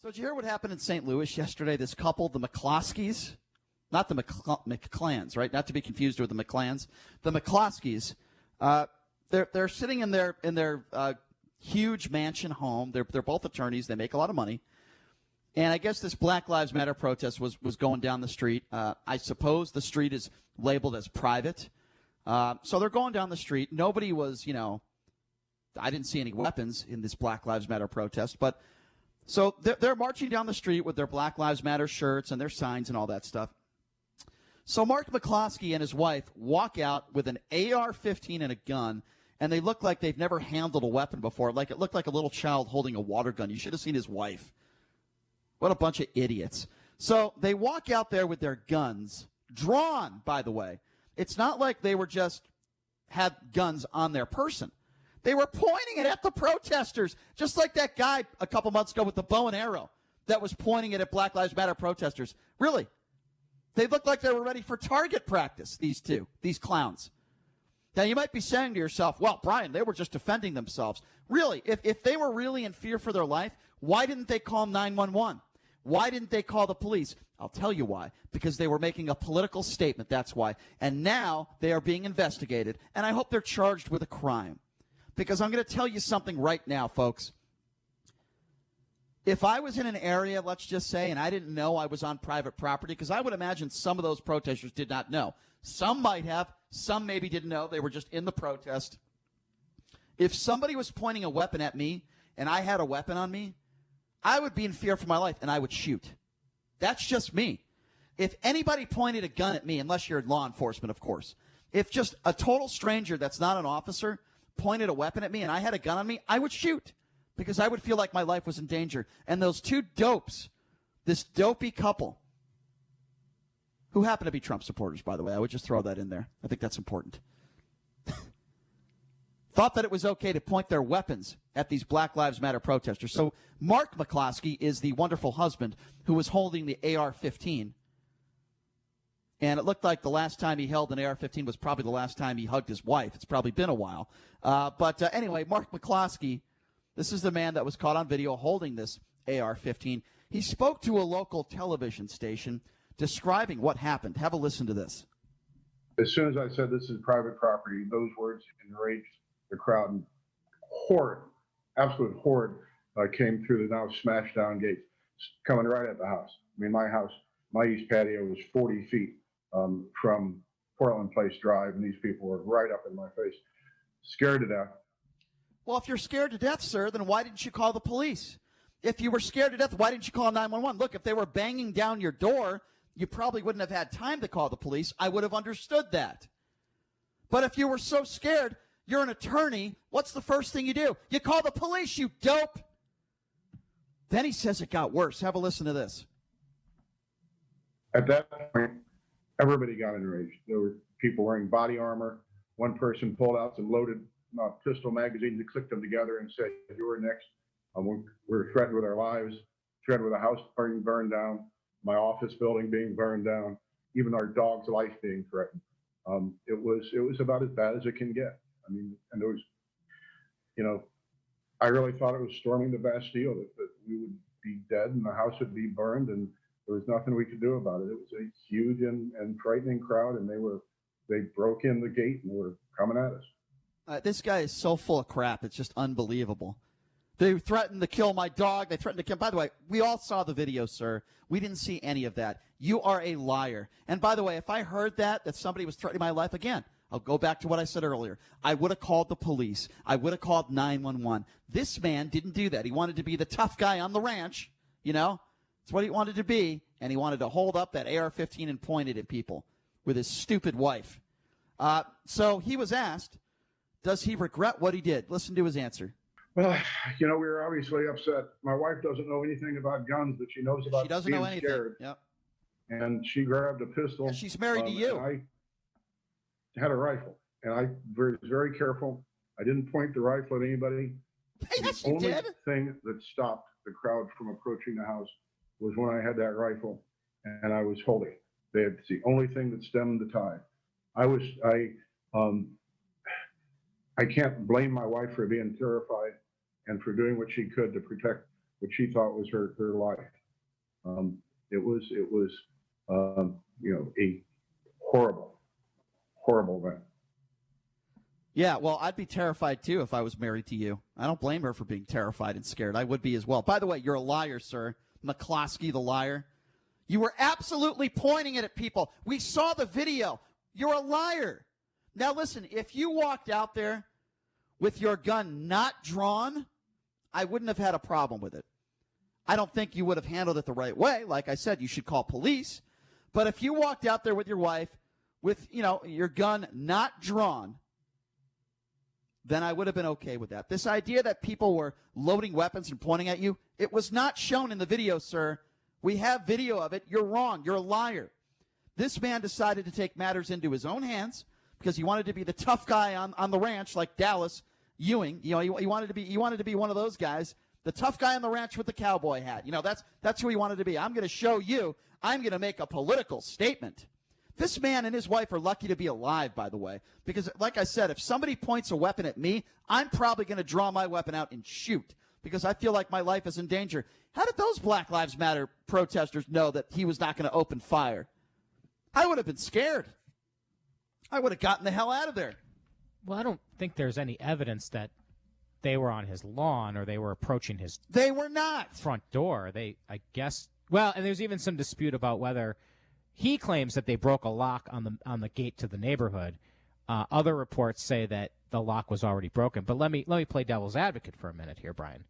So did you hear what happened in St. Louis yesterday? This couple, the McCloskeys, not the McClans, right? Not to be confused with the McClans. The McCloskeys, they're sitting in their huge mansion home. They're both attorneys. They make a lot of money. And I guess this Black Lives Matter protest was going down the street. I suppose the street is labeled as private. So they're going down the street. Nobody was, I didn't see any weapons in this Black Lives Matter protest, but so they're marching down the street with their Black Lives Matter shirts and their signs and all that stuff. So Mark McCloskey and his wife walk out with an AR-15 and a gun, and they look like they've never handled a weapon before. Like it looked like a little child holding a water gun. You should have seen his wife. What a bunch of idiots. So they walk out there with their guns, drawn, by the way. It's not like they were just had guns on their person. They were pointing it at the protesters, just like that guy a couple months ago with the bow and arrow that was pointing it at Black Lives Matter protesters. Really, they looked like they were ready for target practice, these clowns. Now, you might be saying to yourself, well, Brian, they were just defending themselves. Really, if they were really in fear for their life, why didn't they call 911? Why didn't they call the police? I'll tell you why. Because they were making a political statement, that's why. And now they are being investigated, and I hope they're charged with a crime. Because I'm going to tell you something right now, folks. If I was in an area, let's just say, and I didn't know I was on private property, because I would imagine some of those protesters did not know. Some might have. Some maybe didn't know. They were just in the protest. If somebody was pointing a weapon at me and I had a weapon on me, I would be in fear for my life and I would shoot. That's just me. If anybody pointed a gun at me, unless you're law enforcement, of course, if just a total stranger that's not an officer pointed a weapon at me and I had a gun on me, I would shoot because I would feel like my life was in danger. And those two dopes, this dopey couple, who happen to be Trump supporters, by the way, I would just throw that in there. I think that's important. Thought that it was okay to point their weapons at these Black Lives Matter protesters. So Mark McCloskey is the wonderful husband who was holding the AR-15. And it looked like the last time he held an AR-15 was probably the last time he hugged his wife. It's probably been a while. But anyway, Mark McCloskey, this is the man that was caught on video holding this AR-15. He spoke to a local television station describing what happened. Have a listen to this. As soon as I said this is private property, those words enraged the crowd. And horrid, absolute horrid, came through the now smashed down gates, coming right at the house. I mean, my house, my east patio was 40 feet from Portland Place Drive, and these people were right up in my face, scared to death. Well, if you're scared to death, sir, then why didn't you call the police? If you were scared to death, why didn't you call 911? Look, if they were banging down your door, you probably wouldn't have had time to call the police. I would have understood that. But if you were so scared, you're an attorney, what's the first thing you do? You call the police, you dope. Then he says it got worse. Have a listen to this. At that point, everybody got enraged. There were people wearing body armor. One person pulled out some loaded pistol magazines and clicked them together and said, "You're next." We're threatened with our lives, threatened with a house being burned down, my office building being burned down, even our dog's life being threatened. It was about as bad as it can get. I mean, and there was, I really thought it was storming the Bastille, that we would be dead and the house would be burned, and there was nothing we could do about it. It was a huge and frightening crowd, and they broke in the gate and were coming at us. This guy is so full of crap. It's just unbelievable. They threatened to kill my dog. They threatened to kill. By the way, we all saw the video, sir. We didn't see any of that. You are a liar. And by the way, if I heard that somebody was threatening my life again, I'll go back to what I said earlier. I would have called the police. I would have called 911. This man didn't do that. He wanted to be the tough guy on the ranch. It's what he wanted to be. And he wanted to hold up that AR-15 and point it at people with his stupid wife. So he was asked, does he regret what he did? Listen to his answer. Well, we were obviously upset. My wife doesn't know anything about guns, but she knows about being scared. Yep. And she grabbed a pistol. And she's married to you. I had a rifle, and I was very careful. I didn't point the rifle at anybody. Yes, the you only did. thing that stopped the crowd from approaching the house was when I had that rifle and I was holding it. It's the only thing that stemmed the tide. I can't blame my wife for being terrified and for doing what she could to protect what she thought was her life. It was a horrible event. Yeah, well, I'd be terrified, too, if I was married to you. I don't blame her for being terrified and scared. I would be as well. By the way, you're a liar, sir. McCloskey, the liar. You were absolutely pointing it at people. We saw the video. You're a liar. Now, listen, if you walked out there with your gun not drawn, I wouldn't have had a problem with it. I don't think you would have handled it the right way. Like I said, you should call police. But if you walked out there with your wife with, your gun not drawn, then I would have been okay with that. This idea that people were loading weapons and pointing at you, it was not shown in the video, sir. We have video of it. You're wrong. You're a liar. This man decided to take matters into his own hands because he wanted to be the tough guy on the ranch like Dallas Ewing. He wanted to be one of those guys, the tough guy on the ranch with the cowboy hat. That's who he wanted to be. I'm going to show you. I'm going to make a political statement. This man and his wife are lucky to be alive, by the way, because, like I said, if somebody points a weapon at me, I'm probably going to draw my weapon out and shoot because I feel like my life is in danger. How did those Black Lives Matter protesters know that he was not going to open fire? I would have been scared. I would have gotten the hell out of there. Well, I don't think there's any evidence that they were on his lawn or they were approaching his They were not. front door. I guess, and there's even some dispute about whether he claims that they broke a lock on the gate to the neighborhood. Other reports say that the lock was already broken. But let me play devil's advocate for a minute here, Brian.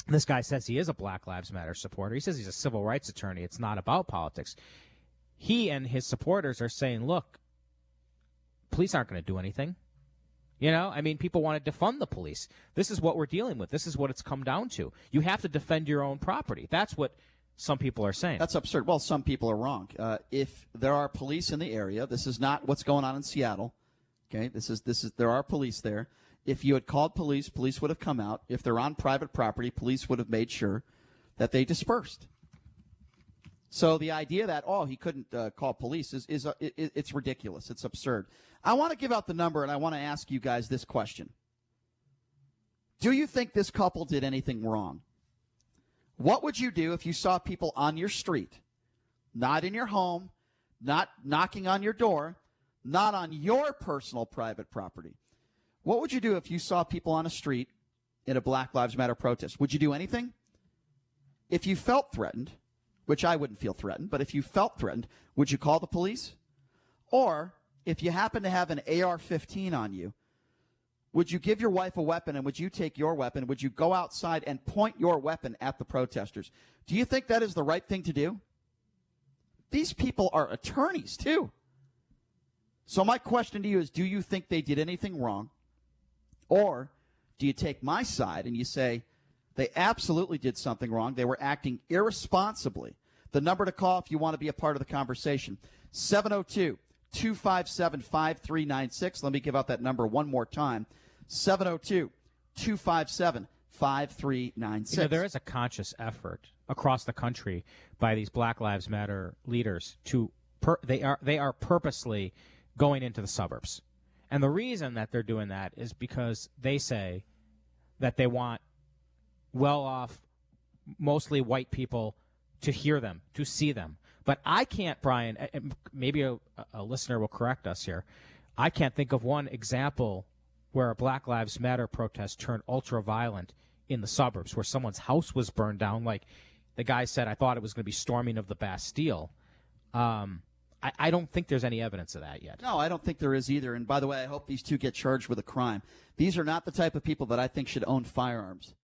This guy says he is a Black Lives Matter supporter. He says he's a civil rights attorney. It's not about politics. He and his supporters are saying, look, police aren't going to do anything. People want to defund the police. This is what we're dealing with. This is what it's come down to. You have to defend your own property. That's what some people are saying. That's absurd. Well, some people are wrong. If there are police in the area, this is not what's going on in Seattle. Okay, this is there are police there. If you had called police, police would have come out. If they're on private property, police would have made sure that they dispersed. So the idea that he couldn't call police is it's ridiculous. It's absurd. I want to give out the number and I want to ask you guys this question. Do you think this couple did anything wrong? What would you do if you saw people on your street, not in your home, not knocking on your door, not on your personal private property? What would you do if you saw people on a street in a Black Lives Matter protest? Would you do anything? If you felt threatened, which I wouldn't feel threatened, but if you felt threatened, would you call the police? Or if you happen to have an AR-15 on you, would you give your wife a weapon and would you take your weapon? Would you go outside and point your weapon at the protesters? Do you think that is the right thing to do? These people are attorneys, too. So my question to you is, do you think they did anything wrong? Or do you take my side and you say they absolutely did something wrong? They were acting irresponsibly. The number to call if you want to be a part of the conversation, 702-257-5396. Let me give out that number one more time, 702-257-5396. There is a conscious effort across the country by these Black Lives Matter leaders to they are purposely going into the suburbs. And the reason that they're doing that is because they say that they want well-off, mostly white people to hear them, to see them. But I can't, Brian, maybe a listener will correct us here, I can't think of one example where a Black Lives Matter protest turned ultra-violent in the suburbs, where someone's house was burned down. Like the guy said, I thought it was going to be storming of the Bastille. I don't think there's any evidence of that yet. No, I don't think there is either. And by the way, I hope these two get charged with a crime. These are not the type of people that I think should own firearms.